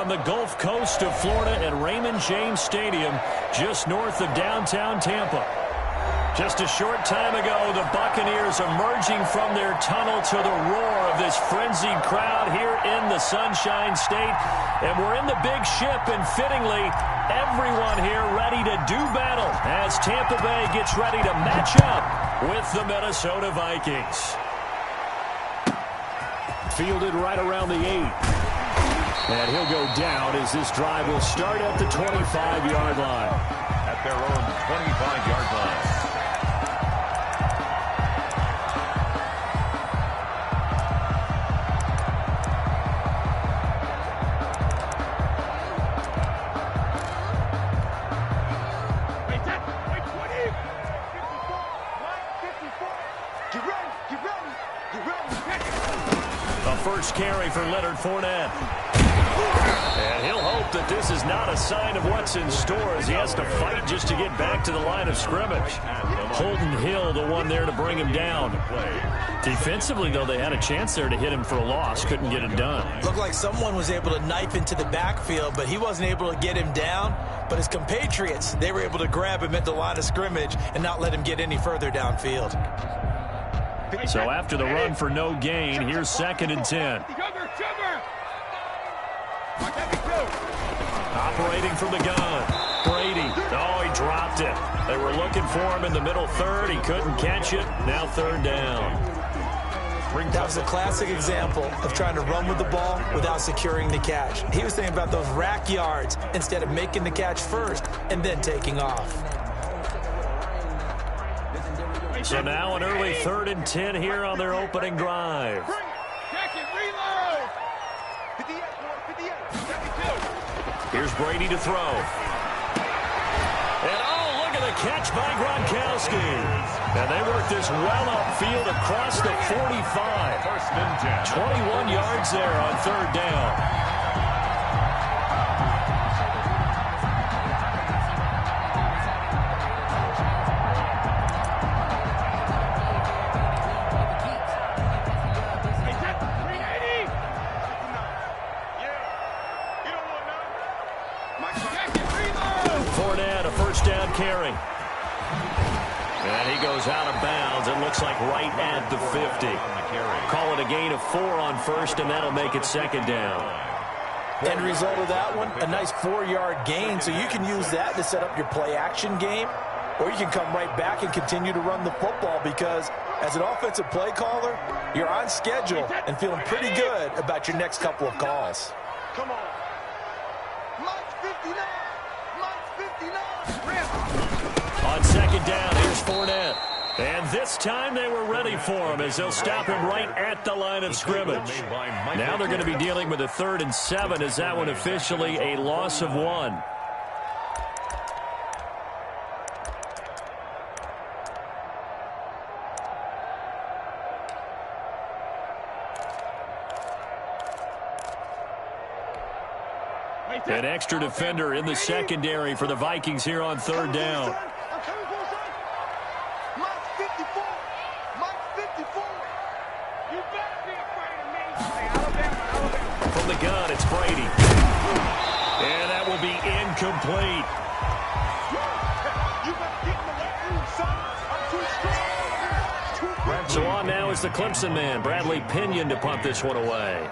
on the Gulf Coast of Florida at Raymond James Stadium, just north of downtown Tampa. Just a short time ago, the Buccaneers emerging from their tunnel to the roar of this frenzied crowd here in the Sunshine State. And we're in the big ship, and fittingly, everyone here ready to do battle as Tampa Bay gets ready to match up with the Minnesota Vikings. Fielded right around the 8. And he'll go down as this drive will start at the 25-yard line. At their own 25-yard line. First carry for Leonard Fournette. And he'll hope that this is not a sign of what's in store as he has to fight just to get back to the line of scrimmage. Holden Hill, the one there to bring him down. Defensively, though, they had a chance there to hit him for a loss. Couldn't get it done. Looked like someone was able to knife into the backfield, but he wasn't able to get him down. But his compatriots, they were able to grab him at the line of scrimmage and not let him get any further downfield. So after the run for no gain, here's 2nd and 10. Operating from the gun. Brady. Oh, he dropped it. They were looking for him in the middle third. He couldn't catch it. Now 3rd down. That was a classic example of trying to run with the ball without securing the catch. He was thinking about those rack yards instead of making the catch first and then taking off. So now an early 3rd and 10 here on their opening drive. Here's Brady to throw. And oh, look at the catch by Gronkowski. And they work this well upfield across the 45. 21 yards there on 3rd down. Fournette, a first down carry. And he goes out of bounds. It looks like right at the 50. Call it a gain of 4 on 1st, and that'll make it 2nd down. End result of that one, a nice 4-yard gain. So you can use that to set up your play-action game, or you can come right back and continue to run the football because as an offensive play caller, you're on schedule and feeling pretty good about your next couple of calls. Come on. Mike 59. Mike 59. On 2nd down, here's Fournette. And this time they were ready for him as they'll stop him right at the line of scrimmage. Now they're going to be dealing with a 3rd and 7 as that one officially a loss of 1. An extra defender in the secondary for the Vikings here on 3rd down. From the gun, it's Brady. And that will be incomplete. So on now is the Clemson man, Bradley Pinion, to punt this one away.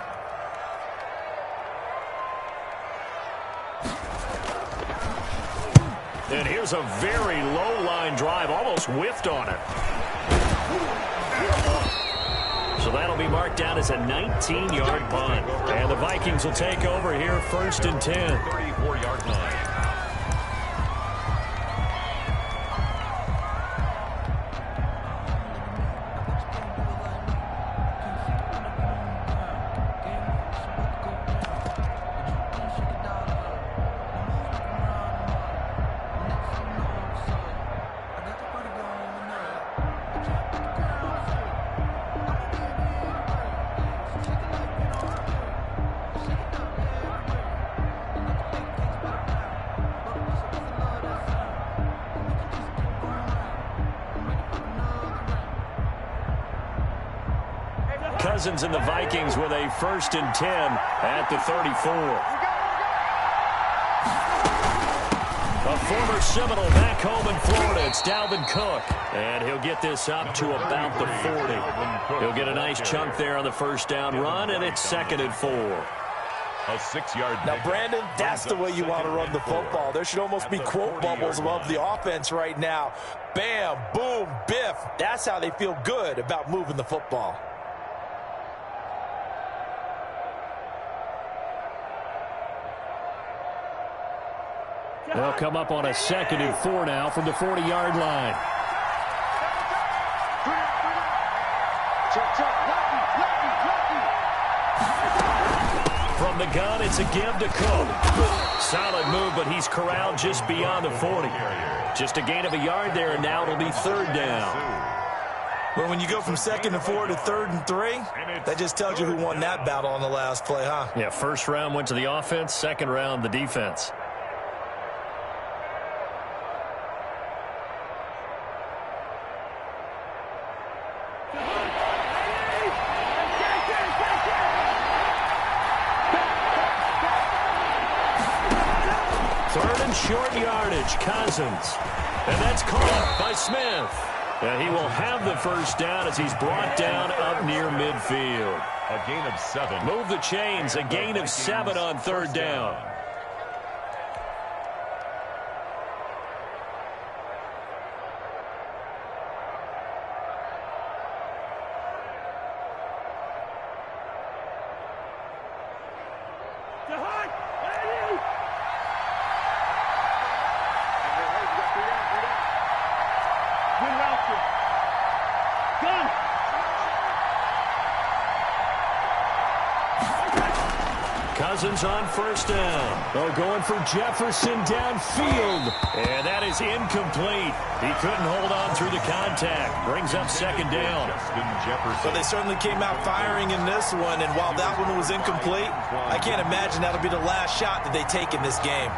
And here's a very low-line drive, almost whiffed on it. So that'll be marked down as a 19-yard punt. And the Vikings will take over here, 1st and 10. 34-yard line. Cousins and the Vikings with a 1st and 10 at the 34. A former Seminole back home in Florida. It's Dalvin Cook. And he'll get this up to about the 40. He'll get a nice chunk there on the first down run, and it's 2nd and 4. A 6-yard. Now, Brandon, that's the way you want to run the football. There should almost be quote bubbles above the offense right now. Bam, boom, biff. That's how they feel good about moving the football. They'll come up on a 2nd and 4 now from the 40-yard line. From the gun, it's a give to Cook. Solid move, but he's corralled just beyond the 40. Just a gain of a yard there, and now it'll be 3rd down. Well, when you go from 2nd and 4 to 3rd and 3, that just tells you who won that battle on the last play, huh? Yeah, first round went to the offense, second round the defense. Short yardage, Cousins. And that's caught by Smith. And he will have the first down as he's brought down up near midfield. A gain of 7. Move the chains. A gain of 7 on 3rd down. Cousins on first down. Oh, going for Jefferson downfield. And that is incomplete. He couldn't hold on through the contact. Brings up 2nd down. But they certainly came out firing in this one, and while that one was incomplete, I can't imagine that'll be the last shot that they take in this game.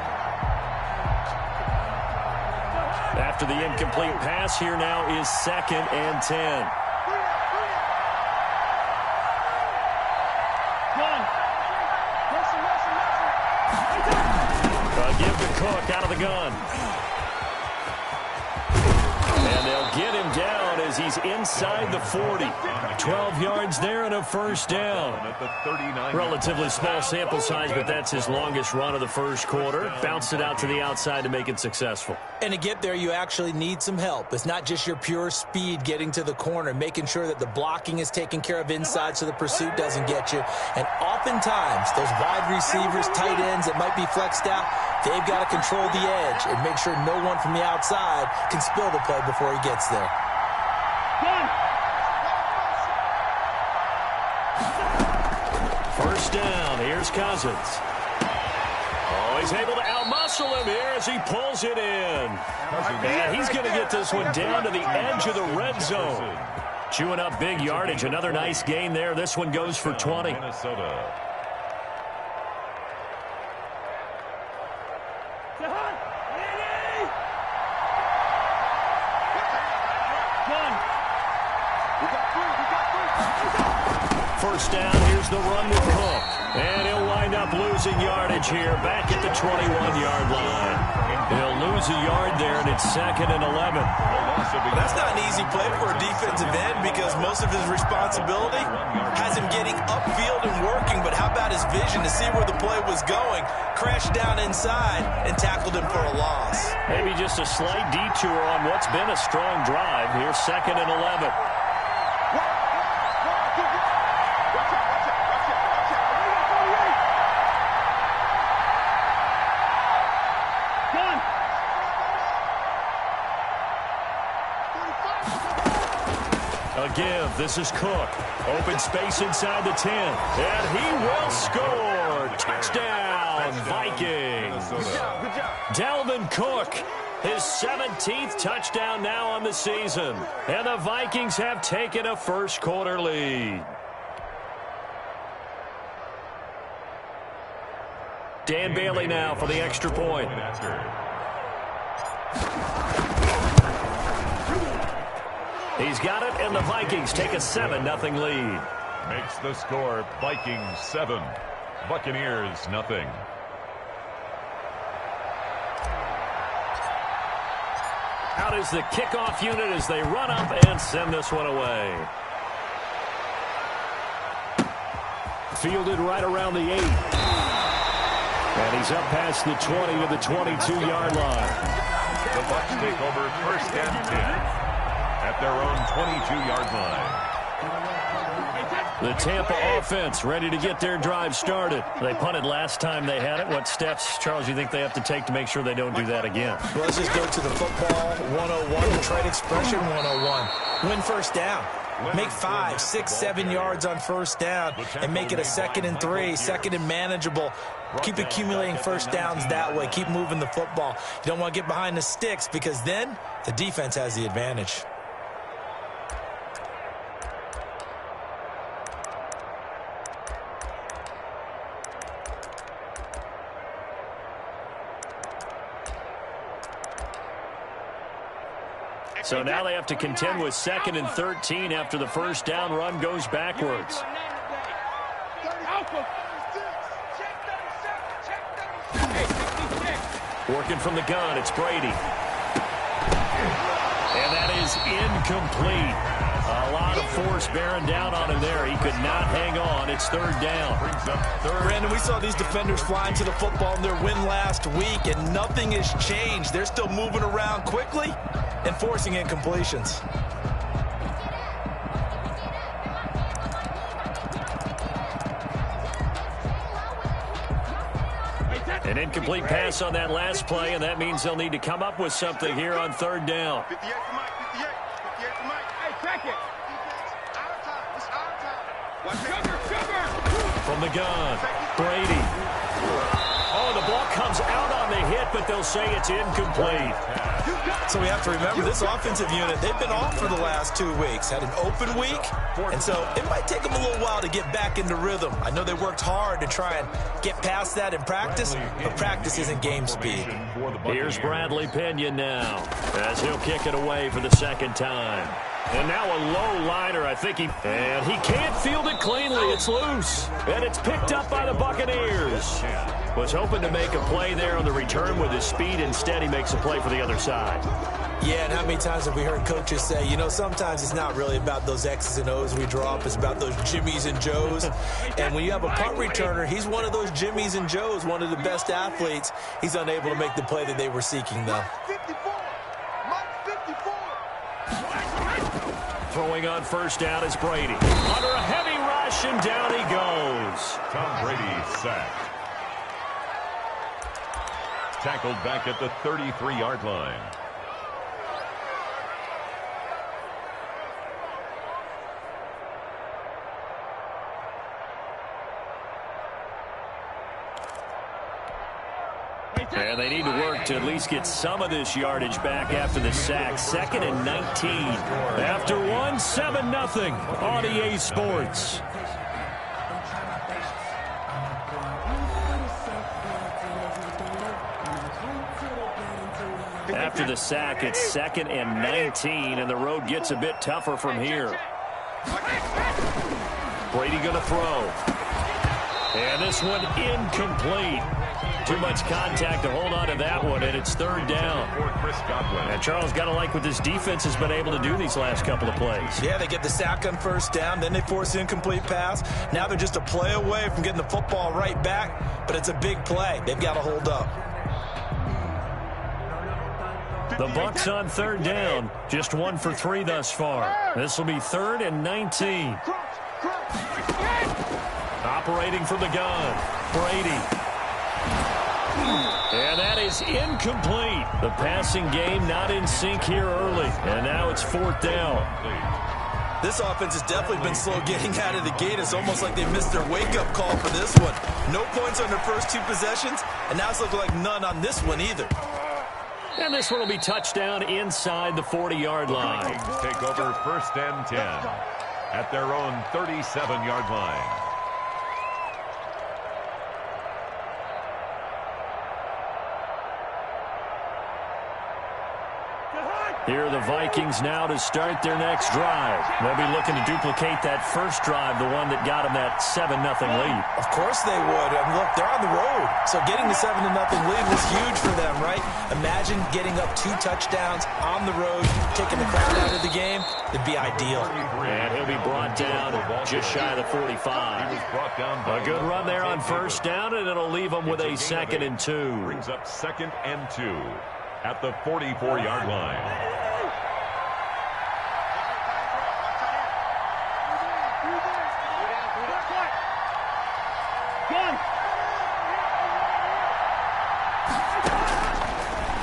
After the incomplete pass, here now is 2nd and 10. Give to Cook out of the gun. And they'll get him down as he's inside the 40. 12 yards there and a first down. Relatively small sample size, but that's his longest run of the first quarter. Bounced it out to the outside to make it successful. And to get there, you actually need some help. It's not just your pure speed getting to the corner, making sure that the blocking is taken care of inside so the pursuit doesn't get you. And oftentimes, those wide receivers, tight ends that might be flexed out, they've got to control the edge and make sure no one from the outside can spill the play before he gets there. First down. Here's Cousins. Oh, he's able to outmuscle him here as he pulls it in. And he's going to get this one down to the edge of the red zone. Chewing up big yardage. Another nice gain there. This one goes for 20. Minnesota. First down, here's the run with Cook. And he'll wind up losing yardage here back at the 21-yard line. He'll lose a yard there, and it's 2nd and 11. That's not an easy play for a defensive end because most of his responsibility has him getting upfield and working, but how about his vision to see where the play was going, crashed down inside, and tackled him for a loss. Maybe just a slight detour on what's been a strong drive. Here's 2nd and 11. A give. This is Cook. Open space inside the 10. And he will score. Touchdown, Vikings. Good job. Dalvin Cook, his 17th touchdown now on the season. And the Vikings have taken a first quarter lead. Dan Bailey now for the extra point. He's got it, and the Vikings take a 7-0 lead. Makes the score Vikings 7, Buccaneers 0. Out is the kickoff unit as they run up and send this one away. Fielded right around the 8. And he's up past the 20 to the 22-yard line. The Bucs take over first and 10 at their own 22-yard line. The Tampa offense ready to get their drive started. They punted last time they had it. What steps, Charles, you think they have to take to make sure they don't do that again? Well, let's just go to the football 101, the trade expression 101. Win first down. Make 5, 6, 7 yards on first down and make it a 2nd and 3, 2nd and manageable. Keep accumulating first downs that way. Keep moving the football. You don't want to get behind the sticks because then the defense has the advantage. So now they have to contend with 2nd and 13 after the first down run goes backwards. Working from the gun, it's Brady. And that is incomplete. A lot of force bearing down on him there. He could not hang on. It's 3rd down. Brandon, we saw these defenders flying to the football in their win last week, and nothing has changed. They're still moving around quickly and forcing incompletions. An incomplete pass on that last play, and that means they'll need to come up with something here on 3rd down. 58 for Mike, 58. 58 for Mike. Hey, check it. Our time. It's our time. Sugar. From the gun, Brady. Oh, the ball comes out on the hit, but they'll say it's incomplete. So we have to remember this offensive unit, they've been off for the last 2 weeks, had an open week, and so it might take them a little while to get back into rhythm. I know they worked hard to try and get past that in practice, but practice isn't game speed. Here's Bradley Pinion now as he'll kick it away for the 2nd time. And now a low liner, I think and he can't field it cleanly. It's loose, and it's picked up by the Buccaneers. Was hoping to make a play there on the return with his speed. Instead, he makes a play for the other side. Yeah, and how many times have we heard coaches say, you know, sometimes it's not really about those X's and O's we draw up. It's about those Jimmies and Joes. And when you have a punt returner, he's one of those Jimmies and Joes, one of the best athletes. He's unable to make the play that they were seeking, though. 54. Mike 54. Throwing on first down is Brady. Under a heavy rush, and down he goes. Tom Brady sacked. Tackled back at the 33-yard line. And they need to work to at least get some of this yardage back after the sack. 2nd and 19. After one, 7-0 on EA Sports. After the sack, it's 2nd and 19, and the road gets a bit tougher from here. Brady going to throw. And this one incomplete. Too much contact to hold on to that one, and it's 3rd down. And Charles, got to like what this defense has been able to do these last couple of plays. Yeah, they get the sack on first down, then they force the incomplete pass. Now they're just a play away from getting the football right back, but it's a big play. They've got to hold up. The Bucs on 3rd down, just 1 for 3 thus far. This will be 3rd and 19. Operating from the gun, Brady. And that is incomplete. The passing game not in sync here early. And now it's 4th down. This offense has definitely been slow getting out of the gate. It's almost like they missed their wake-up call for this one. No points on their first 2 possessions, and now it's looking like none on this one either. And this one will be touchdown inside the 40-yard line. Vikings take over 1st and 10 at their own 37-yard line. Here are the Vikings now to start their next drive. They'll be looking to duplicate that first drive, the one that got them that 7-0 lead. Of course they would. I mean, look, they're on the road. So getting the 7-0 lead was huge for them, right? Imagine getting up 2 touchdowns on the road, taking the crowd out of the game. It'd be ideal. And he'll be brought down just shy of the 45. A good run there on first down, and it'll leave them with a 2nd and 2. Brings up 2nd and 2 at the 44-yard line.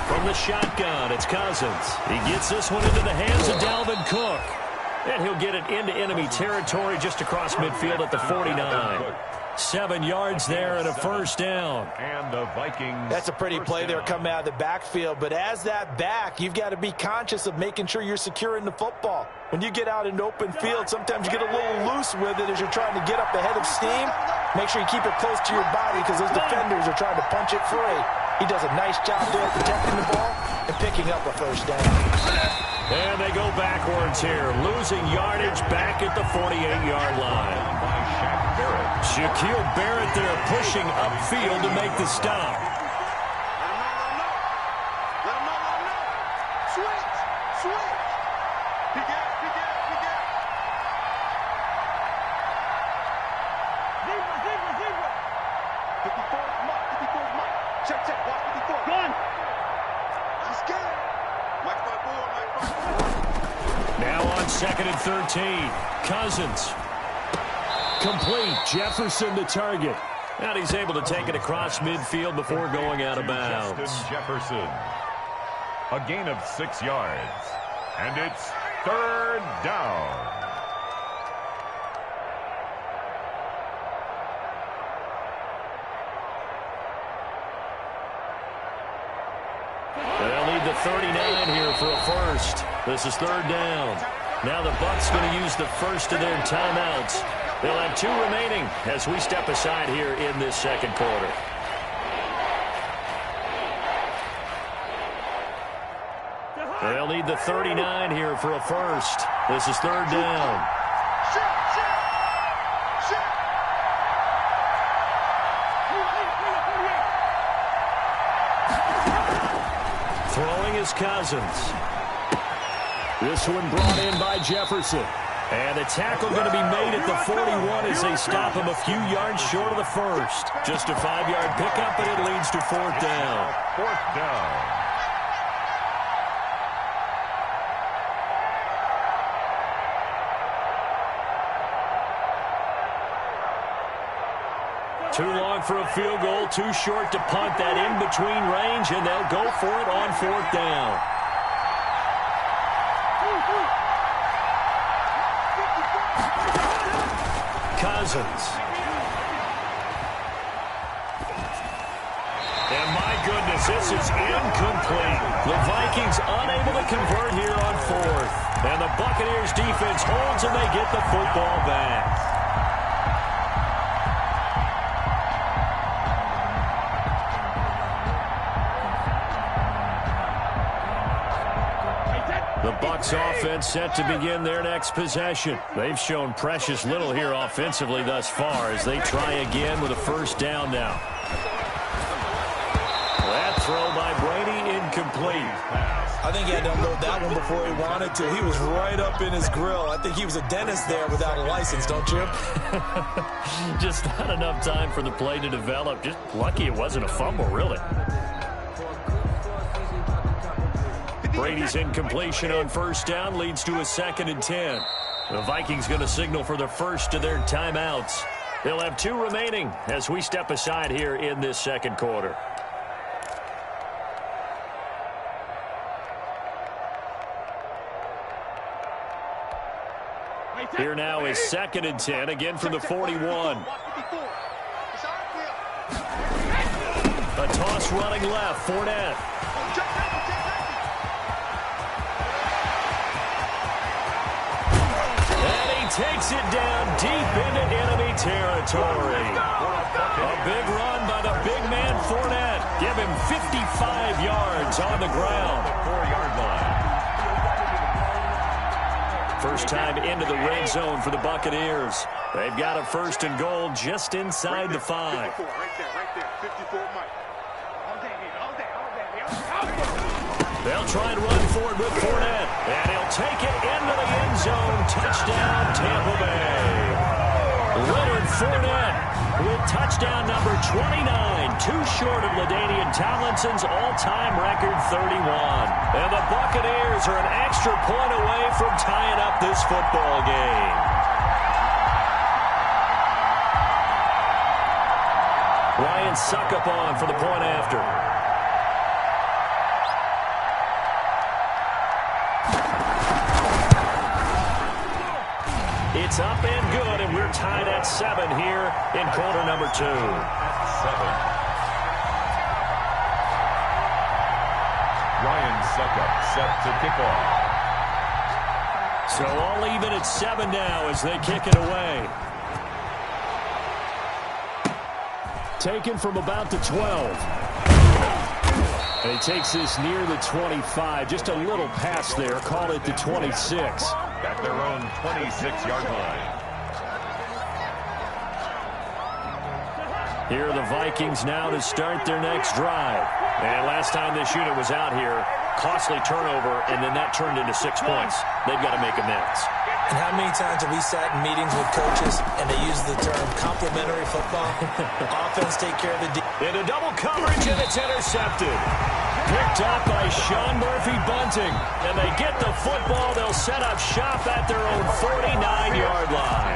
From the shotgun, it's Cousins. He gets this one into the hands of Dalvin Cook. And he'll get it into enemy territory just across midfield at the 49. 7 yards there and a first down. And the Vikings. That's a pretty play there coming out of the backfield. But as that back, you've got to be conscious of making sure you're securing the football. When you get out in open field, sometimes you get a little loose with it as you're trying to get up ahead of steam. Make sure you keep it close to your body because those defenders are trying to punch it free. He does a nice job there protecting the ball and picking up a first down. And they go backwards here, losing yardage back at the 48-yard line. Shaquille Barrett there pushing upfield to make the stop. Let him know. Switch. He got it. Zebra. 54 is Mike. Check. Watch 54. Gun. He's scared. Mike by board. Now on 2nd and 13. Cousins. Complete. Jefferson the target. And he's able to take it across midfield before going out of bounds. Justin Jefferson. A gain of 6 yards. And it's 3rd down. They'll need the 39 here for a first. This is 3rd down. Now the Bucs going to use the first of their timeouts. They'll have 2 remaining as we step aside here in this 2nd quarter. They'll need the 39 here for a first. This is 3rd down. Throwing is Cousins. This one brought in by Jefferson. And a tackle going to be made at the 41 as they stop him a few yards short of the first. Just a 5-yard pickup, and it leads to 4th down. 4th down. Too long for a field goal, too short to punt that in-between range, and they'll go for it on 4th down. Cousins. And my goodness, this is incomplete. The Vikings unable to convert here on 4th. And the Buccaneers defense holds and they get the football back. The Bucs offense set to begin their next possession. They've shown precious little here offensively thus far as they try again with a first down now. That throw by Brady incomplete. I think he had to unload that one before he wanted to. He was right up in his grill. I think he was a dentist there without a license, don't you? Just not enough time for the play to develop. Just lucky it wasn't a fumble, really. Brady's incompletion on first down leads to a 2nd and 10. The Vikings going to signal for the first of their timeouts. They'll have 2 remaining as we step aside here in this 2nd quarter. Here now is 2nd and 10, again from the 41. A toss running left, Fournette. Takes it down deep into enemy territory. A big run by the big man Fournette. Give him 55 yards on the ground. 4-yard line. First time into the red zone for the Buccaneers. They've got a 1st and goal just inside the 5. 54, right there. 54, Mike. All day. They'll try and run forward with Fournette. And he'll take it into the end zone. Touchdown, Tampa Bay. Leonard Fournette with touchdown number 29, too short of LaDainian Tomlinson's all-time record 31. And the Buccaneers are an extra point away from tying up this football game. Ryan Suckup on for the point after. It's up and good, and we're tied at 7 here in quarter number 2. 7. Ryan Suckup set to kick off. So all even at 7 now as they kick it away. Taken from about the 12. And he takes this near the 25. Just a little pass there. Call it the 26. At their own 26-yard line. Here are the Vikings now to start their next drive. And last time this unit was out here, costly turnover, and then that turned into 6 points. They've got to make amends. And how many times have we sat in meetings with coaches and they use the term complementary football? Offense take care of the defense. Into double coverage, and it's intercepted. Picked up by Sean Murphy-Bunting. And they get the football. They'll set up shop at their own 49-yard line.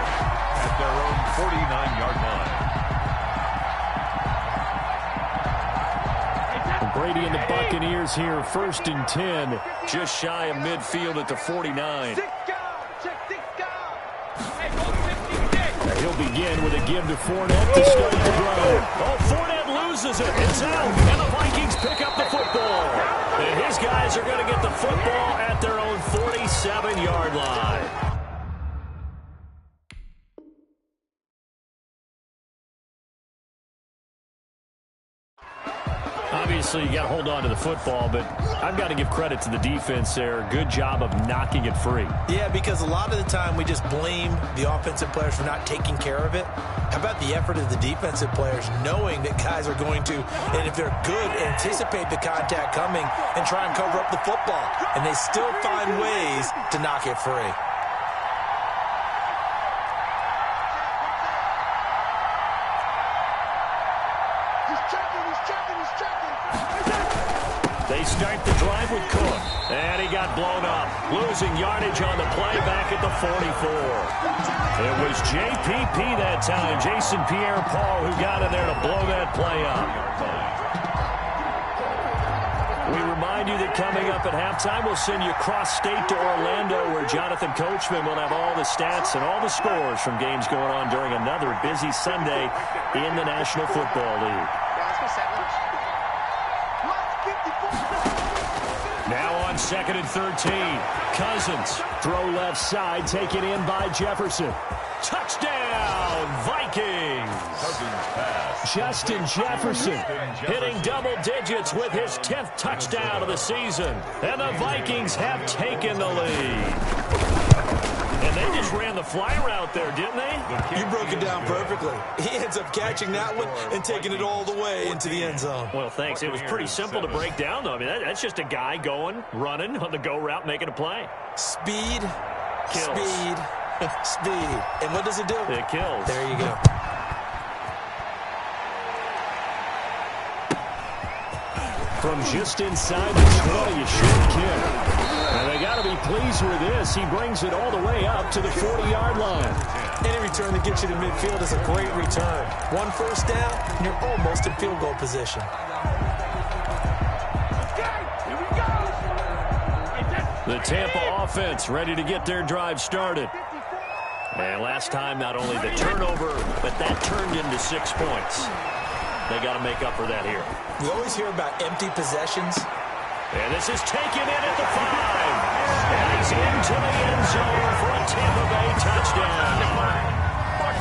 At their own 49-yard line. Brady and the Buccaneers here, 1st and 10. Just shy of midfield at the 49. He'll begin with a give to Fournette to start the drive. Oh, Fournette loses it. It's out. And the Vikings pick up the football. And his guys are going to get the football at their own 47-yard line. Obviously, you got to hold on to the football, but I've got to give credit to the defense there. Good job of knocking it free. Yeah, because a lot of the time we just blame the offensive players for not taking care of it. How about the effort of the defensive players knowing that guys are going to, and if they're good, anticipate the contact coming and try and cover up the football. And they still find ways to knock it free. They start the drive with Cook, and he got blown up, losing yardage on the play back at the 44. It was JPP that time, Jason Pierre-Paul, who got in there to blow that play up. We remind you that coming up at halftime, we'll send you cross-state to Orlando, where Jonathan Coachman will have all the stats and all the scores from games going on during another busy Sunday in the National Football League. Now on 2nd and 13. Cousins, throw left side, taken in by Jefferson. Touchdown, Vikings! Cousins pass. Justin Jefferson hitting double digits with his 10th touchdown of the season. And the Vikings have taken the lead. And they just ran the fly route there, didn't they? You broke it down perfectly. He ends up catching that one and taking it all the way into the end zone. Well, thanks. It was pretty simple to break down, though. I mean, that's just a guy going, running on the go route, making a play. Speed, Kills. speed, speed. And what does it do? It kills. There you go. From just inside the 20, a short kick. And they got to be pleased with this. He brings it all the way up to the 40-yard line. Any return that gets you to midfield is a great return. 1 first down, and you're almost in field goal position. The Tampa offense ready to get their drive started. And last time, not only the turnover, but that turned into 6 points. They got to make up for that here. We always hear about empty possessions. And this is taken in at the 5. And he's into the end zone for a Tampa Bay touchdown.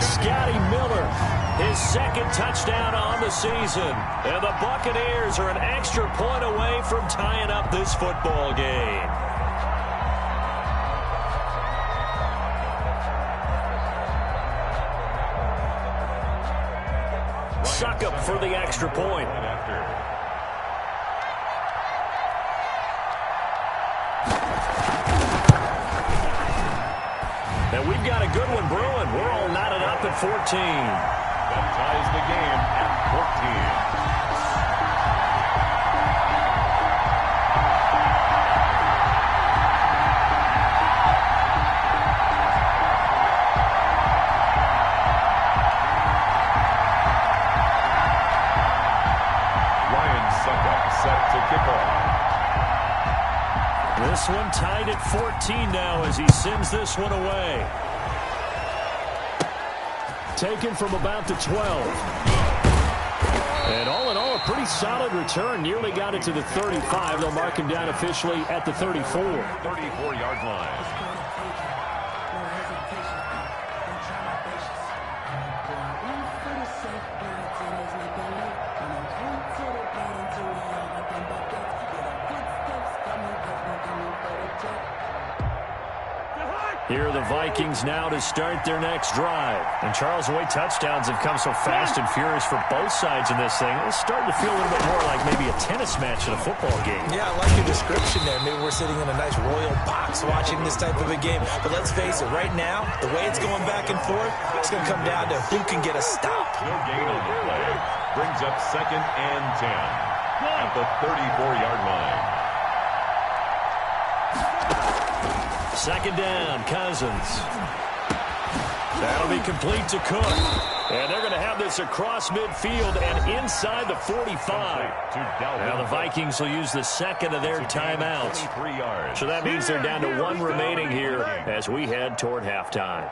Scotty Miller, his 2nd touchdown on the season. And the Buccaneers are an extra point away from tying up this football game. Succop for the extra point. And we've got a good one brewing. We're all knotted up at 14. That ties the game at 14. Set to kick off. This one tied at 14 now as he sends this one away. Taken from about the 12. And all in all, a pretty solid return. Nearly got it to the 35. They'll mark him down officially at the 34. 34-yard line. Here are the Vikings now to start their next drive. And Charles, the way touchdowns have come so fast and furious for both sides in this thing, it's starting to feel a little bit more like maybe a tennis match in a football game. Yeah, I like your description there. Maybe we're sitting in a nice royal box watching this type of a game. But let's face it, right now, the way it's going back and forth, it's going to come down to who can get a stop. No gain on the play. Brings up 2nd and 10 at the 34-yard line. 2nd down, Cousins. That'll be complete to Cook. And they're going to have this across midfield and inside the 45. Now the Vikings will use the second of their timeouts. So that means they're down to 1 remaining here as we head toward halftime.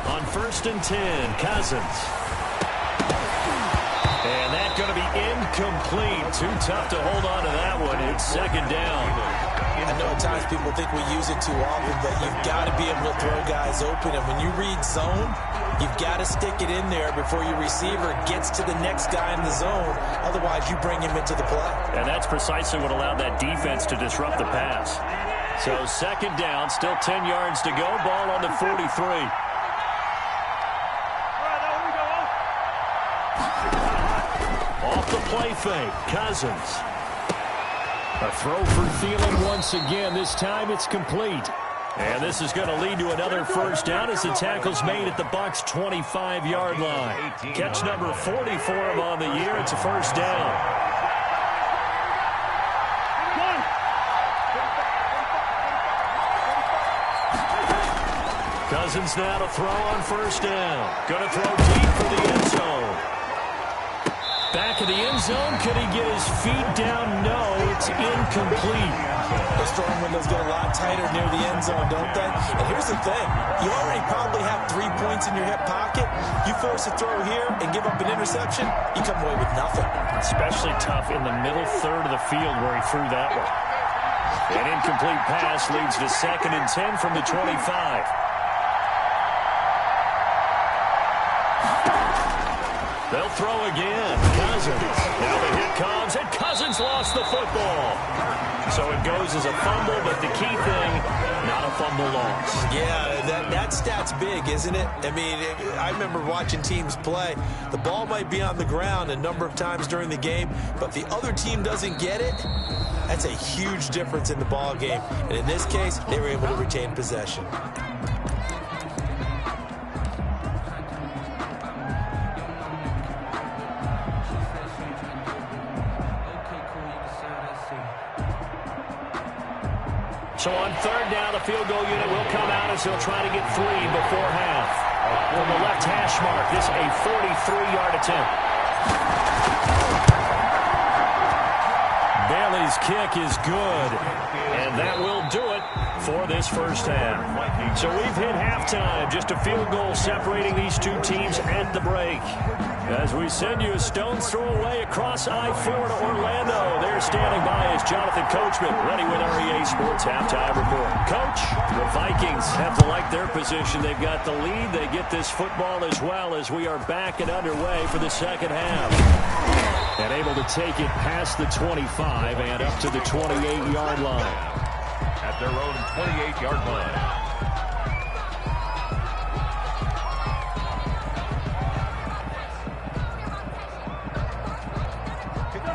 On 1st and 10, Cousins. And that's going to be incomplete. Too tough to hold on to that one. It's 2nd down. I know at times people think we use it too often, but you've got to be able to throw guys open. And when you read zone, you've got to stick it in there before your receiver gets to the next guy in the zone. Otherwise, you bring him into the play. And that's precisely what allowed that defense to disrupt the pass. So 2nd down, still 10 yards to go. Ball on the 43. Off the play fake, Cousins. A throw for Thielen once again. This time it's complete. And this is going to lead to another 1st down as the tackle's made at the Bucs' 25-yard line. Catch number 40 for him on the year. It's a 1st down. Cousins now to throw on 1st down. Going to throw deep for the end zone. Back of the end zone. Could he get his feet down? No, it's incomplete. Those throwing windows get a lot tighter near the end zone, don't they? And here's the thing. You already probably have 3 points in your hip pocket. You force a throw here and give up an interception, you come away with nothing. Especially tough in the middle third of the field where he threw that one. An incomplete pass leads to 2nd and 10 from the 25. They'll throw again. Cousins. Now the hit comes, and Cousins lost the football. So it goes as a fumble, but the key thing, not a fumble loss. Yeah, that stat's big, isn't it? I mean, I remember watching teams play. The ball might be on the ground a number of times during the game, but if the other team doesn't get it, that's a huge difference in the ball game. And in this case, they were able to retain possession. So on 3rd down, the field goal unit will come out as they'll try to get 3 before half. From the left hash mark, this a 43-yard attempt. Bailey's kick is good, and that will do it for this first half. So we've hit halftime. Just a field goal separating these two teams at the break. As we send you a stone's throw away across I-4 to Orlando. There standing by is Jonathan Coachman, ready with our EA Sports Halftime Report. Coach, the Vikings have to like their position. They've got the lead. They get this football as well as we are back and underway for the second half. And able to take it past the 25 and up to the 28-yard line. At their own 28-yard line.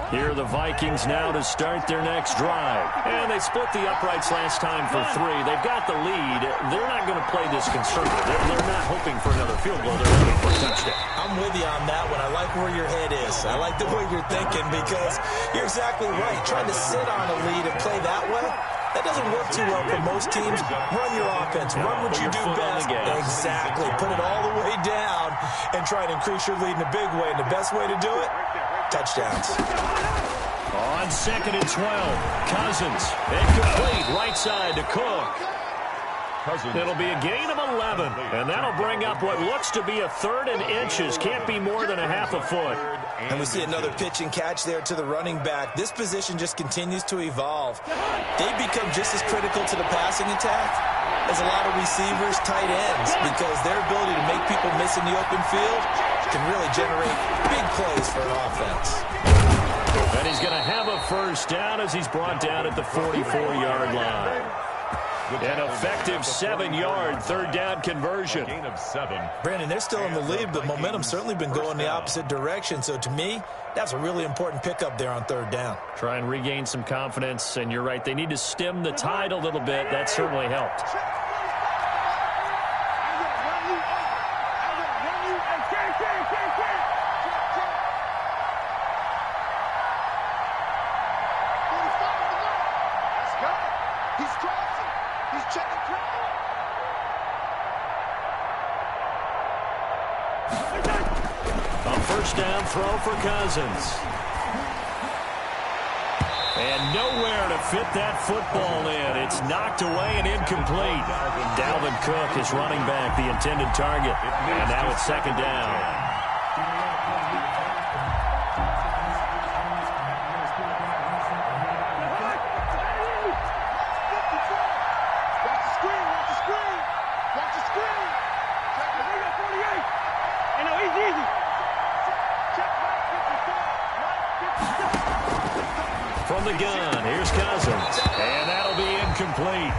Here are the Vikings now to start their next drive. And they split the uprights last time for 3. They've got the lead. They're not going to play this conservative. They're not hoping for another field goal. They're hoping for a touchdown. I'm with you on that one. I like where your head is. I like the way you're thinking because you're exactly right. Trying to sit on a lead and play that way, that doesn't work too well for most teams. Run your offense. Run what you do best. Exactly. Put it all the way down and try and increase your lead in a big way. And the best way to do it, touchdowns. On 2nd and 12, Cousins. Incomplete, right side to Cook. It'll be a gain of 11, and that'll bring up what looks to be a 3rd and inches. Can't be more than a half a foot. And we see another pitch and catch there to the running back. This position just continues to evolve. They become just as critical to the passing attack as a lot of receivers, tight ends, because their ability to make people miss in the open field can really generate big plays for an offense. And he's going to have a first down as he's brought down at the 44-yard line. An effective 7-yard 3rd down conversion. Gain of 7. Brandon, they're still in the lead, but momentum's certainly been going the opposite direction. So to me, that's a really important pickup there on 3rd down. Try and regain some confidence, and you're right. They need to stem the tide a little bit. That certainly helped. Down throw for Cousins. And nowhere to fit that football in. It's knocked away and incomplete. Dalvin Cook is running back, the intended target. And now it's 2nd down. From the gun, here's Cousins. And that'll be incomplete.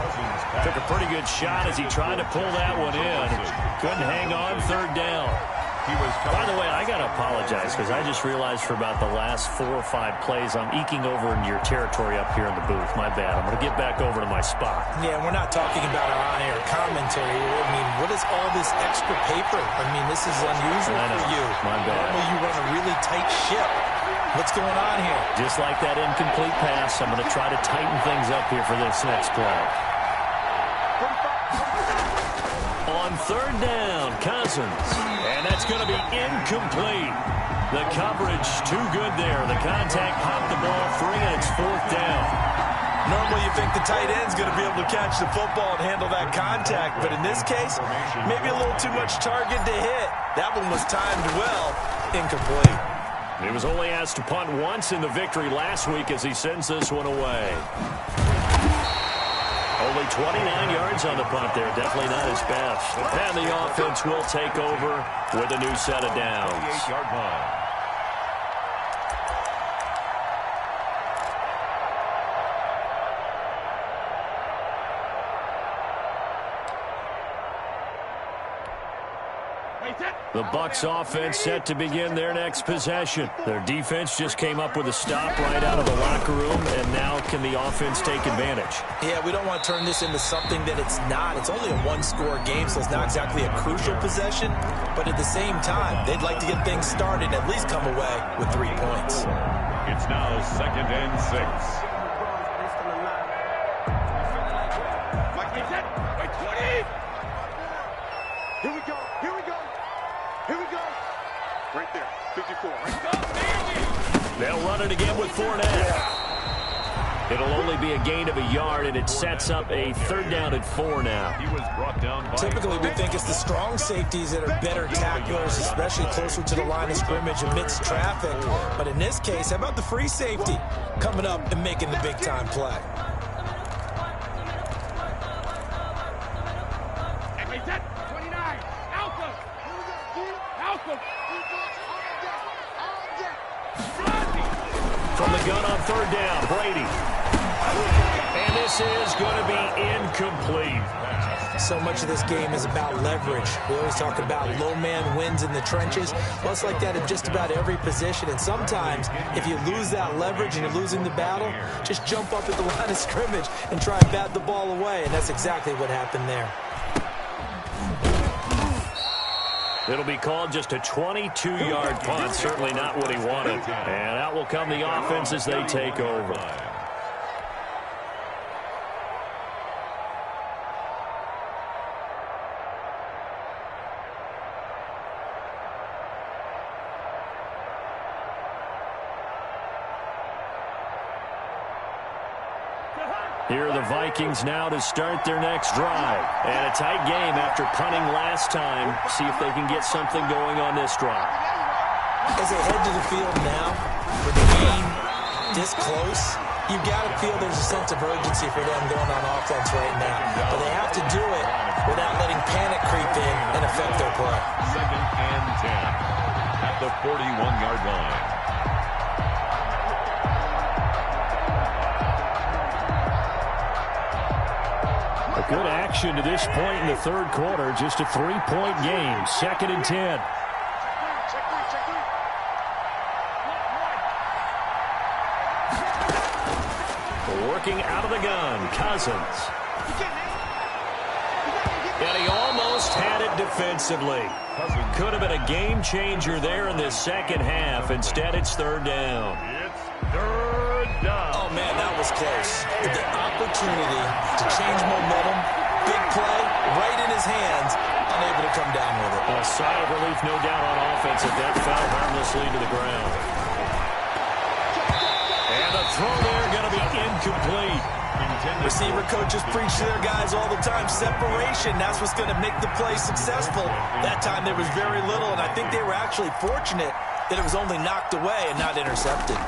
Took a pretty good shot as he tried to pull that one in. Couldn't hang on 3rd down. By the way, I got to apologize because I just realized for about the last 4 or 5 plays I'm eking over into your territory up here in the booth. My bad. I'm going to get back over to my spot. Yeah, we're not talking about our on-air commentary. I mean, what is all this extra paper? I mean, this is unusual for you. My bad. Normally you run a really tight ship. What's going on here? Just like that incomplete pass, I'm going to try to tighten things up here for this next play. On 3rd down, Cousins. And that's going to be incomplete. The coverage too good there. The contact popped the ball free, and it's 4th down. Normally you think the tight end's going to be able to catch the football and handle that contact, but in this case, maybe a little too much target to hit. That one was timed well, incomplete. He was only asked to punt once in the victory last week as he sends this one away. Only 29 yards on the punt there. Definitely not his best. And the offense will take over with a new set of downs. 28-yard line. The Bucs offense set to begin their next possession. Their defense just came up with a stop right out of the locker room, and now can the offense take advantage? Yeah, we don't want to turn this into something that it's not. It's only a one-score game, so it's not exactly a crucial possession. But at the same time, they'd like to get things started and at least come away with 3 points. It's now 2nd and 6. Here we go. Here we go. Here we go. Right there. 54. Right go. They'll run it again with Fournette. It'll only be a gain of a yard, and it sets up a 3rd down and 4 now. He was brought down by Typically, we think it's the strong safeties that are better tacklers, especially closer to the line of scrimmage amidst traffic. But in this case, how about the free safety coming up and making the big-time play? From the gun on 3rd down, Brady. And this is going to be incomplete. So much of this game is about leverage. We always talk about low man wins in the trenches. Well, it's like that in just about every position. And sometimes, if you lose that leverage and you're losing the battle, just jump up at the line of scrimmage and try and bat the ball away. And that's exactly what happened there. It'll be called just a 22-yard punt. Certainly not what he wanted. And out will come the offense as they take over. Here are the Vikings now to start their next drive. And a tight game after punting last time. See if they can get something going on this drive. As they head to the field now, with the game this close, you've got to feel there's a sense of urgency for them going on offense right now. But they have to do it without letting panic creep in and affect their play. 2nd and 10 at the 41-yard line. Good action to this point in the 3rd quarter. Just a 3-point game. 2nd and 10. Working out of the gun, Cousins. And he almost had it defensively. Could have been a game changer there in this 2nd half. Instead, it's 3rd down. It's 3rd down. Oh, man, that was close. The opportunity to change momentum, big play, right in his hands, unable to come down with it. A sigh of relief, no doubt, on offense if that fell harmlessly to the ground. And the throw there going to be incomplete. Receiver coaches preach to their guys all the time. Separation, that's what's going to make the play successful. That time there was very little, and I think they were actually fortunate that it was only knocked away and not intercepted.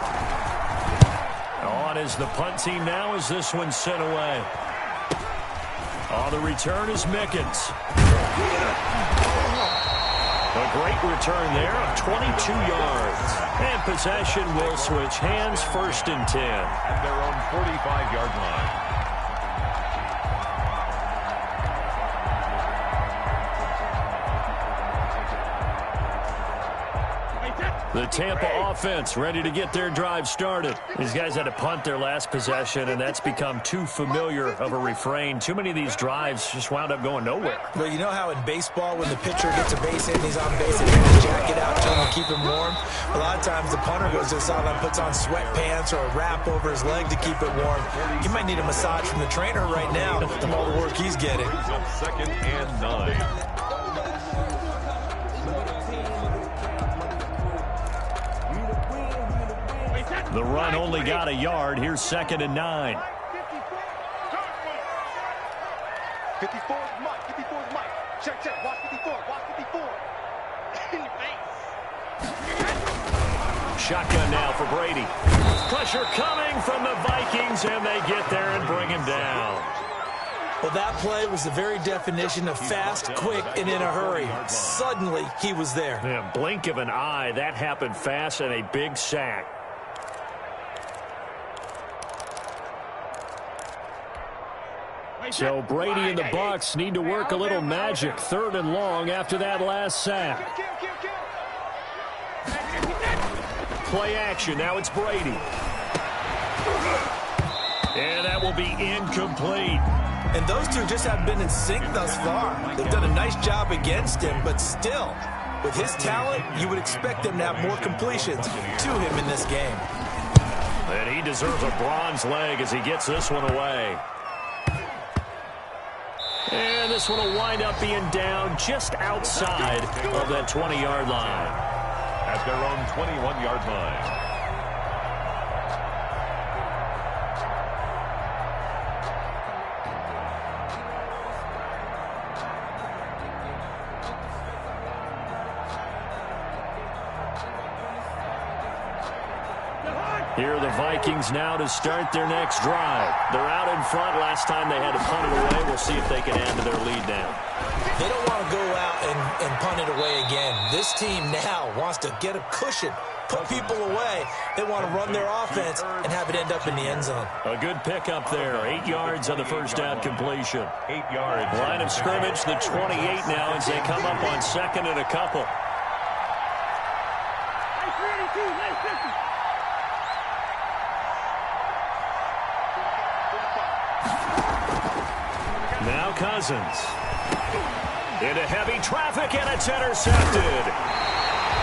On is the punt team now as this one's sent away. Oh, the return is Mickens. A great return there of 22 yards. And possession will switch hands, 1st and 10. At their own 45-yard line. The Tampa offense ready to get their drive started. These guys had to punt their last possession, and that's become too familiar of a refrain. Too many of these drives just wound up going nowhere. Well, you know how in baseball when the pitcher gets a base hit and he's on base, they have to jack it out to him to keep him warm? A lot of times the punter goes to the sideline, puts on sweatpants or a wrap over his leg to keep it warm. He might need a massage from the trainer right now from all the work he's getting. 2nd and 9. The run only got a yard. Here's 2nd and 9. 54 is Mike. 54 is Mike. Check, check. Watch 54. Watch 54. In your face. Shotgun now for Brady. Pressure coming from the Vikings, and they get there and bring him down. Well, that play was the very definition of fast, quick, and in a hurry. Suddenly, he was there. Yeah, blink of an eye. That happened fast, and a big sack. So Brady and the Bucs need to work a little magic. 3rd and long after that last sack. Play action. Now it's Brady. And that will be incomplete. And those two just haven't been in sync thus far. They've done a nice job against him, but still, with his talent, you would expect them to have more completions to him in this game. And he deserves a bronze leg as he gets this one away. And this one will wind up being down just outside of that 20-yard line. At their own 21-yard line. Here are the Vikings now to start their next drive. They're out in front. Last time they had to punt it away. We'll see if they can add to their lead now. They don't want to go out and punt it away again. This team now wants to get a cushion, put people away. They want to run their offense and have it end up in the end zone. A good pickup there. 8 yards on the first down completion. 8 yards. Line of scrimmage, the 28 now as they come up on second and a couple. Now Cousins. Into heavy traffic, and it's intercepted.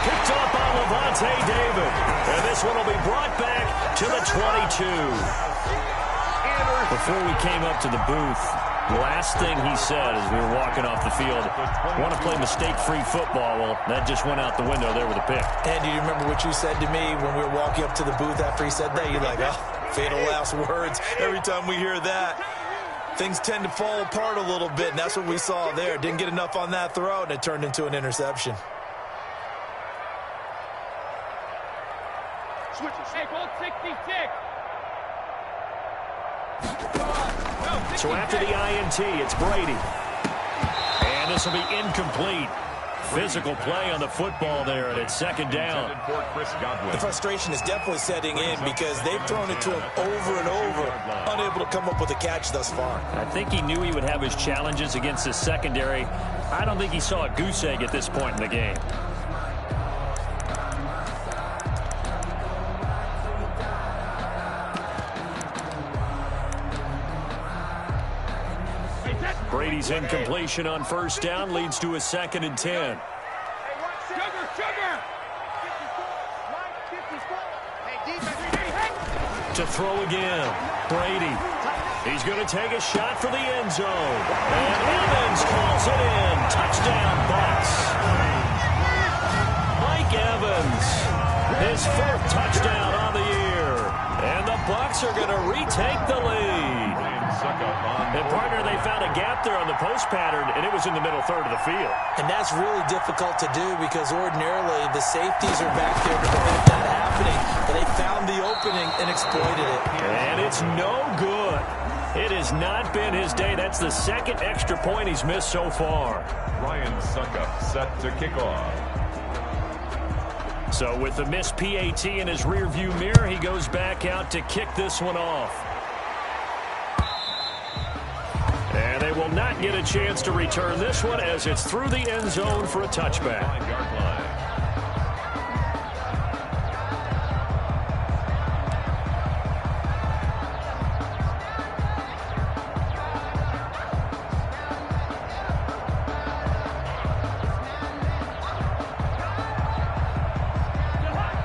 Picked up on Levante David. And this one will be brought back to the 22. Before we came up to the booth, the last thing he said as we were walking off the field, want to play mistake-free football. Well, that just went out the window there with a pick. And do you remember what you said to me when we were walking up to the booth after he said that? You're like, oh, fatal last words. Every time we hear that, things tend to fall apart a little bit, and that's what we saw there. Didn't get enough on that throw, and it turned into an interception. Hey, hold 66. So after the INT, it's Brady. And this will be incomplete. Physical play on the football there, and it's second down. The frustration is definitely setting in because they've thrown it to him over and over, unable to come up with a catch thus far. I think he knew he would have his challenges against his secondary. I don't think he saw a goose egg at this point in the game. Brady's incompletion on first down leads to a 2nd and 10. To throw again, Brady. He's going to take a shot for the end zone. And Evans calls it in. Touchdown, Bucs. Mike Evans, his 4th touchdown on the year. And the Bucs are going to retake the lead. And, partner, they found a gap there on the post pattern, and it was in the middle third of the field. And that's really difficult to do because ordinarily the safeties are back there to prevent that happening. But they found the opening and exploited it. And it's no good. It has not been his day. That's the 2nd extra point he's missed so far. Ryan Suckup set to kick off. So with the missed PAT in his rearview mirror, he goes back out to kick this one off. And they will not get a chance to return this one as it's through the end zone for a touchback. 9-yard line.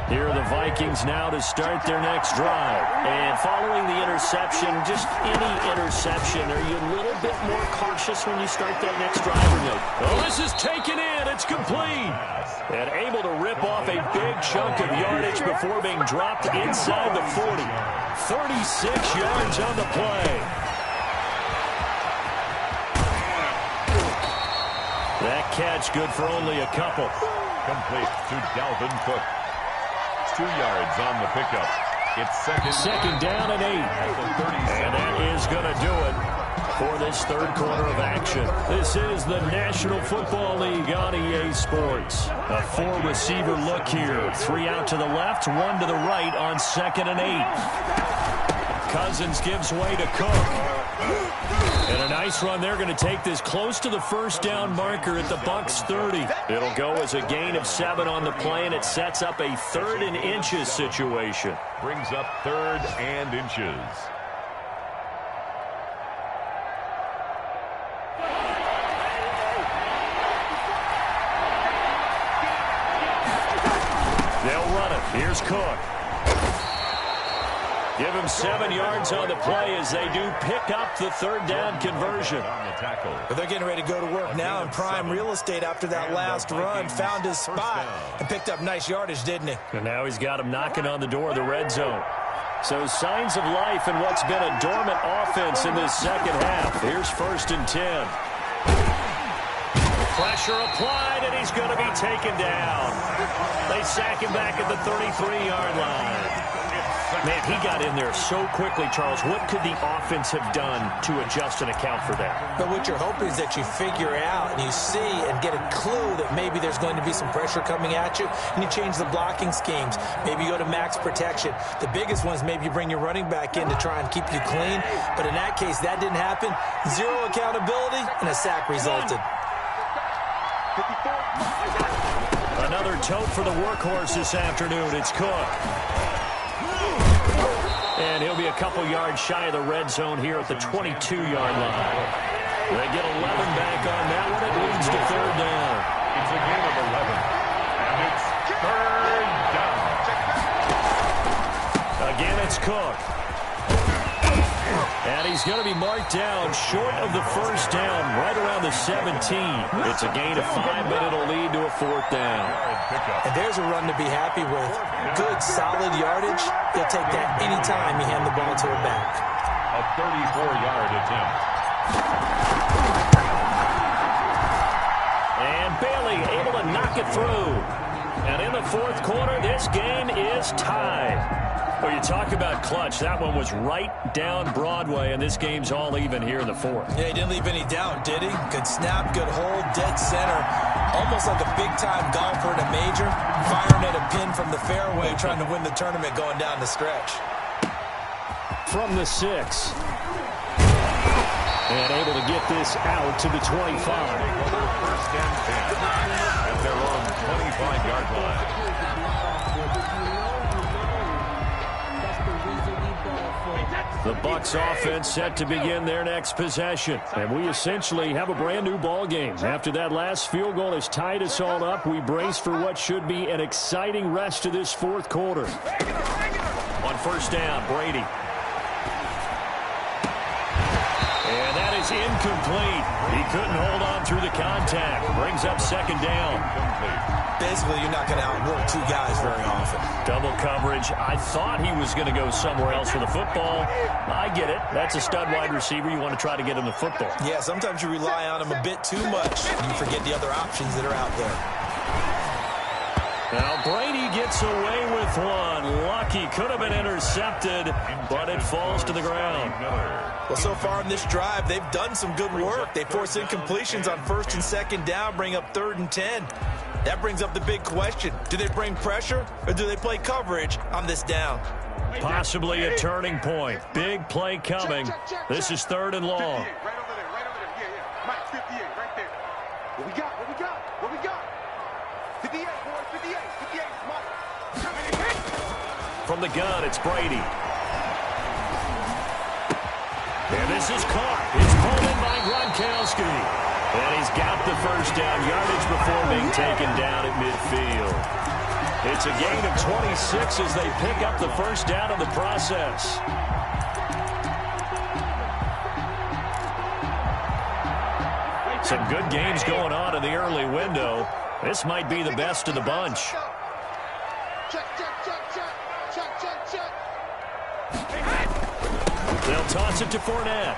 Here are the Vikings now to start their next drive. And following the interception, just any interception, are you a little bit more cautious when you start that next drive or no? Oh, this is taken in. It's complete. And able to rip off a big chunk of yardage before being dropped inside the 40. 36 yards on the play. That catch good for only a couple. Complete to Dalvin Cook. 2 yards on the pickup. It's second down and 8. And that is going to do it for this third quarter of action. This is the National Football League on EA Sports. A 4-receiver look here. 3 out to the left, 1 to the right on 2nd and 8. Cousins gives way to Cook. And a nice run. They're going to take this close to the first down marker at the Bucs 30. It'll go as a gain of 7 on the play, and it sets up a 3rd and inches situation. brings up 3rd and inches. They'll run it. Here's Cook. Give him 7 yards on the play as they do pick up the 3rd down conversion. But they're getting ready to go to work now in prime real estate after that last run. Found his spot and picked up nice yardage, didn't he? And now he's got him knocking on the door of the red zone. So signs of life in what's been a dormant offense in this second half. Here's 1st and 10. Pressure applied, and he's going to be taken down. They sack him back at the 33-yard line. Man, he got in there so quickly, Charles. What could the offense have done to adjust and account for that? But what you're hoping is that you figure out and you see and get a clue that maybe there's going to be some pressure coming at you, and you change the blocking schemes. Maybe you go to max protection. The biggest one is maybe you bring your running back in to try and keep you clean. But in that case, that didn't happen. Zero accountability, and a sack resulted. Another tote for the workhorse this afternoon. It's Cook. And he'll be a couple yards shy of the red zone here at the 22-yard line. They get 11 back on that one. It leads to third down. It's a gain of 11. And it's third down. Again, it's Cook. And he's going to be marked down short of the first down, right around the 17. It's a gain of 5, but it'll lead to a fourth down. And there's a run to be happy with. Good, solid yardage. He'll take that anytime you hand the ball to a back. A 34-yard attempt. And Bailey able to knock it through. And in the fourth quarter, this game is tied. Well, you talk about clutch. That one was right down Broadway, and this game's all even here in the fourth. Yeah, he didn't leave any doubt, did he? Good snap, good hold, dead center. Almost like a big-time golfer at a major, firing at a pin from the fairway, trying to win the tournament going down the stretch. From the 6. And able to get this out to the 25. First and 10 at their own 25-yard line. The Bucs offense set to begin their next possession. And we essentially have a brand new ball game. After that last field goal has tied us all up, we brace for what should be an exciting rest of this fourth quarter. On first down, Brady. And that is incomplete. He couldn't hold on through the contact. Brings up second down. Basically, you're not going to outwork two guys very often. Double coverage. I thought he was going to go somewhere else with the football. I get it. That's a stud wide receiver. You want to try to get him the football. Yeah, sometimes you rely on him a bit too much. You forget the other options that are out there. Now Brady gets away with one. Lucky, could have been intercepted, but it falls to the ground. Well, so far in this drive, they've done some good work. They force incompletions on first and second down, bring up 3rd and 10. That brings up the big question. Do they bring pressure or do they play coverage on this down? Possibly a turning point. Big play coming. This is 3rd and long. Right over there, right over there. Yeah. Mike, 58, right there. What we got? What we got? What we got? 58, boys, 58, 58, Mike. From the gun, it's Brady. And this is caught. It's pulled in by Gronkowski. And he's got the first down yardage before being taken down at midfield. It's a gain of 26 as they pick up the first down in the process. Some good games going on in the early window. This might be the best of the bunch. They'll toss it to Fournette.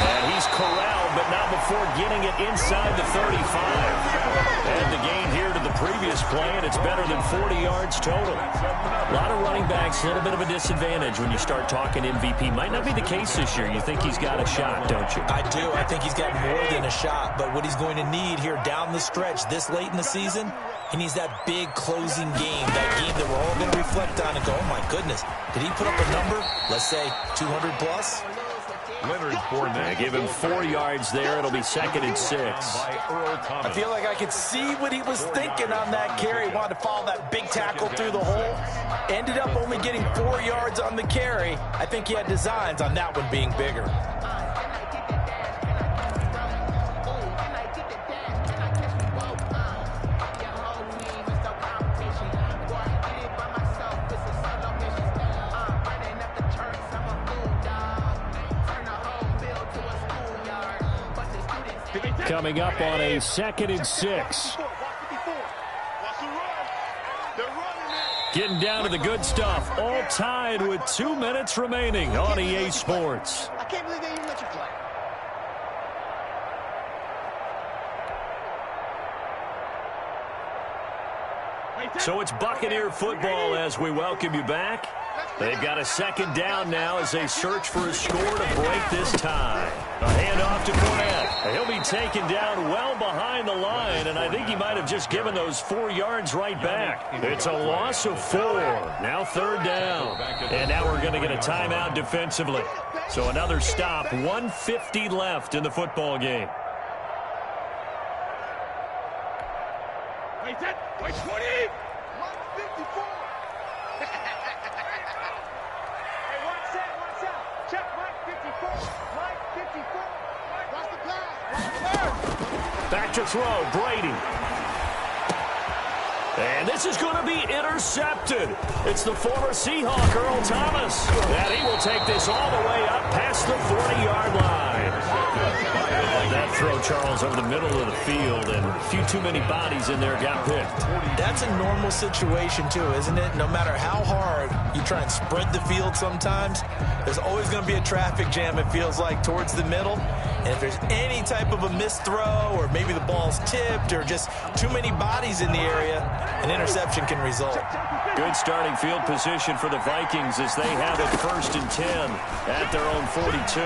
And he's corralled, but not before getting it inside the 35. And the gain here to the previous play, and it's better than 40 yards total. A lot of running backs, a little bit of a disadvantage when you start talking MVP. Might not be the case this year. You think he's got a shot, don't you? I do. I think he's got more than a shot. But what he's going to need here down the stretch this late in the season, he needs that big closing game, that game that we're all going to reflect on and go, oh, my goodness, did he put up a number, let's say 200 plus? Leonard Fournette. Give him 4 yards there. It'll be 2nd and 6. I feel like I could see what he was thinking on that carry. Wanted to follow that big tackle through the hole. Ended up only getting 4 yards on the carry. I think he had designs on that one being bigger. Coming up on a 2nd and 6. Getting down to the good stuff. All tied with 2 minutes remaining on EA Sports. I can't believe they even let you play. So it's Buccaneer football as we welcome you back. They've got a second down now as they search for a score to break this tie. A handoff to Fournette. He'll be taken down well behind the line, and I think he might have just given those 4 yards right back. It's a loss of 4. Now third down. And now we're going to get a timeout defensively. So another stop. 1:50 left in the football game. Wait, 20! 154! Hey, watch out. Check Mike 54. Mike 54. Watch the pass. Back to throw, Brady. And this is going to be intercepted. It's the former Seahawk, Earl Thomas. And he will take this all the way up past the 40-yard line. That throw, Charles, over the middle of the field, and a few too many bodies in there got picked. That's a normal situation, too, isn't it? No matter how hard you try and spread the field sometimes, there's always going to be a traffic jam, it feels like, towards the middle. And if there's any type of a missed throw, or maybe the ball's tipped, or just too many bodies in the area, an interception can result. Good starting field position for the Vikings as they have it 1st and 10 at their own 42.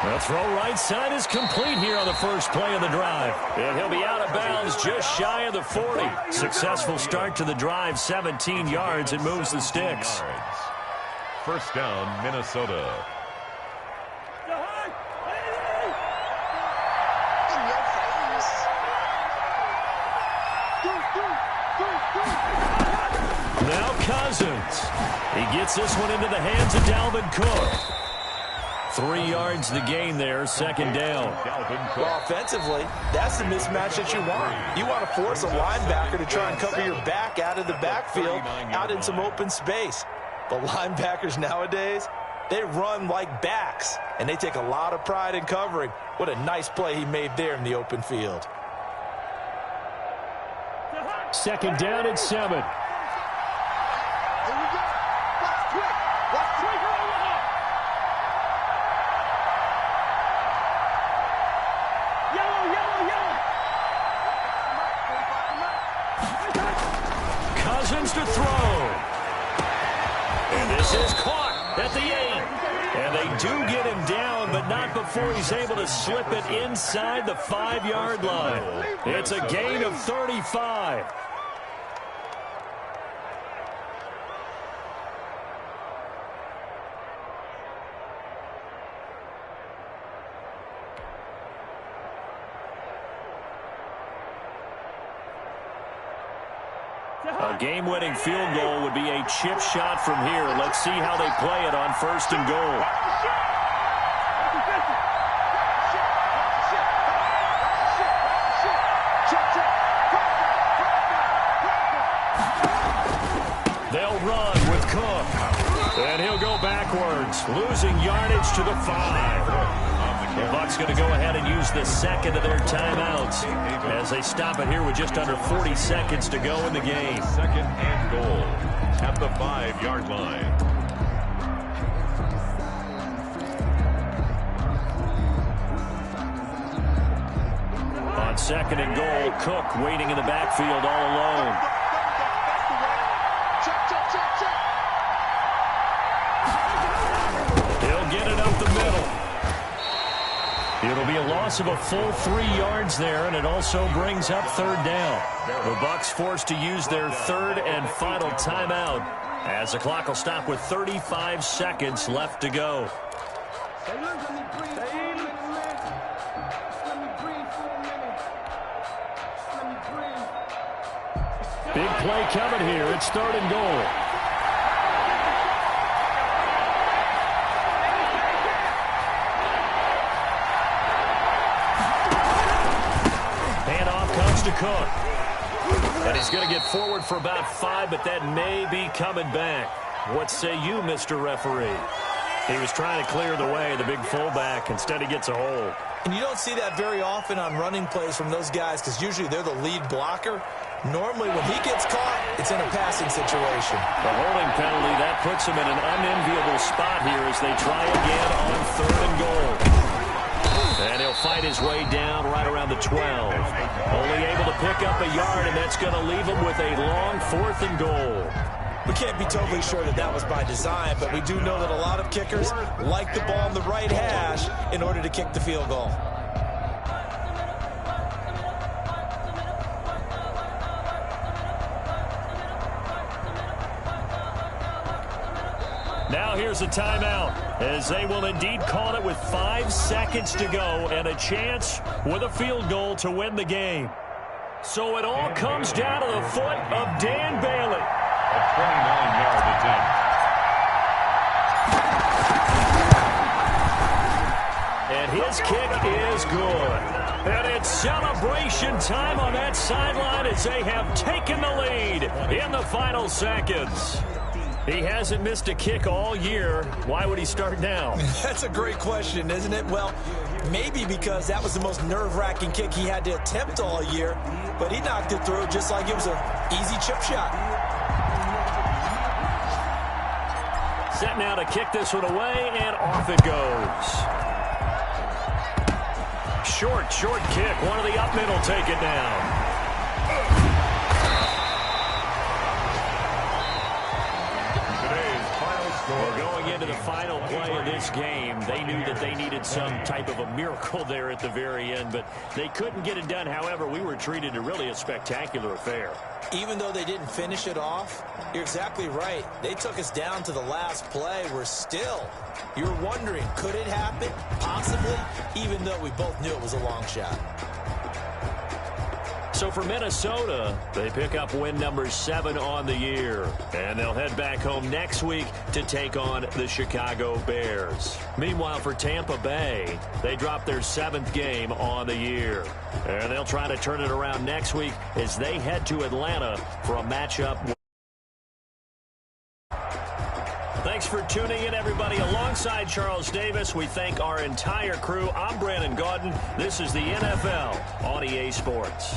The throw right side is complete here on the first play of the drive. And he'll be out of bounds just shy of the 40. Successful start to the drive, 17 yards. It moves the sticks. First down, Minnesota. Now Cousins. He gets this one into the hands of Dalvin Cook. 3 yards the gain there, second down. Well, offensively, that's the mismatch that you want. You want to force a linebacker to try and cover your back out of the backfield, out in some open space. But linebackers nowadays, they run like backs, and they take a lot of pride in covering. What a nice play he made there in the open field. Second down and 7. Cousins to throw. And this is caught at the 8. And they do get him down, but not before he's able to slip it inside the 5-yard line. It's a gain of 35. A game-winning field goal would be a chip shot from here. Let's see how they play it on 1st and goal. They'll run with Cook. And he'll go backwards, losing yardage to the 5. The Bucs going to go ahead and use the second of their timeouts as they stop it here with just under 40 seconds to go in the game. Second and goal at the 5-yard line. On second and goal, Cook waiting in the backfield all alone. He'll get it up the middle. It'll be a loss of a full 3 yards there, and it also brings up third down. The Bucs forced to use their third and final timeout as the clock will stop with 35 seconds left to go. Big play coming here. It's 3rd and goal. To Cook. And he's going to get forward for about 5, but that may be coming back. What say you, Mr. Referee? He was trying to clear the way, the big fullback. Instead, he gets a hold. And you don't see that very often on running plays from those guys because usually they're the lead blocker. Normally, when he gets caught, it's in a passing situation. The holding penalty, that puts him in an unenviable spot here as they try again on 3rd and goal. And he'll fight his way down right around the 12. Only able to pick up a yard, and that's going to leave him with a long 4th and goal. We can't be totally sure that that was by design, but we do know that a lot of kickers like the ball on the right hash in order to kick the field goal. Now here's a timeout, as they will indeed call it with 5 seconds to go and a chance with a field goal to win the game. So it all comes down to the foot of Dan Bailey. A 29-yard attempt. And his kick is good. And it's celebration time on that sideline as they have taken the lead in the final seconds. He hasn't missed a kick all year. Why would he start now? That's a great question, isn't it? Well, maybe because that was the most nerve-wracking kick he had to attempt all year, but he knocked it through just like it was an easy chip shot. Set now to kick this one away, and off it goes. Short kick. One of the up middle take it down. Well, going into the final play of this game, they knew that they needed some type of a miracle there at the very end, but they couldn't get it done. However, we were treated to really a spectacular affair. Even though they didn't finish it off, you're exactly right. They took us down to the last play. You're wondering, could it happen? Possibly, even though we both knew it was a long shot. So for Minnesota, they pick up win number 7 on the year. And they'll head back home next week to take on the Chicago Bears. Meanwhile, for Tampa Bay, they drop their 7th game on the year. And they'll try to turn it around next week as they head to Atlanta for a matchup. Thanks for tuning in, everybody. Alongside Charles Davis, we thank our entire crew. I'm Brandon Gaudin. This is the NFL on EA Sports.